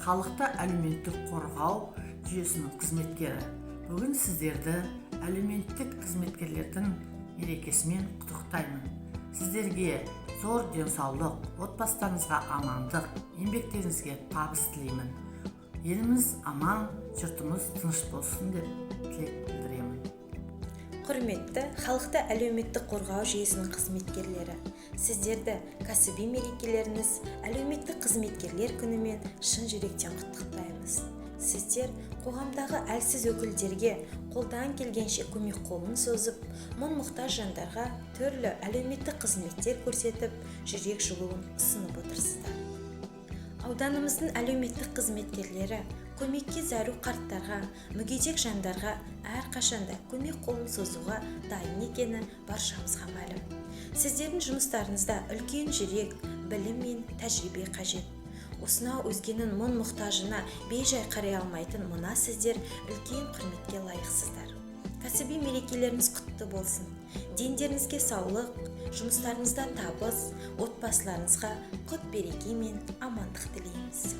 халықты әлеуметтік қорғау жүйесінің қызметкері. Бүгін сіздерді әлеуметтік қызметкерлердің мерекесімен құттықтаймын. Сіздерге зор денсаулық, отбасыларыңызға амандық, еңбектеріңізге табыс тілеймін. Еліміз аман, жұртымыз тыныш болсын деп тілек білдіремін. Құрметті халықты әлеуметтік қорғау жүйесінің қызметкерлері, сіздерді кәсіби мерекелеріңіз әлеуметтік қызметкерлер күнімен шын жүректен құттықтаймыз. Сіздер қоғамдағы әлсіз өкілдерге қолдан келгенше көмек қолын созып, мұң-мұқтаж жандарға түрлі әлеуметтік қызметтер көрсетіп, жүрек жылуын ұсынып отырсыздар. Ауданымыздың әлеуметтік қызметкерлері көмекке зәру қарттарға, мүгедек жандарға әрқашанда көмек қолын созуға дайын екені баршамызға мәлім. Сіздердің жұмыстарыңызда үлкен жүрек, білім мен тәжірибе қажет. Осынау өзгенің мұң-мұқтажына бей-жай қарай алмайтын мына сіздер үлкен құрметке лайықсыздар. Кәсіби мерекелеріңіз құтты болсын. Дендеріңізге саулық, жұмыстарыңызда табыс, отбасыларыңызға құт береке мен амандық тілейміз.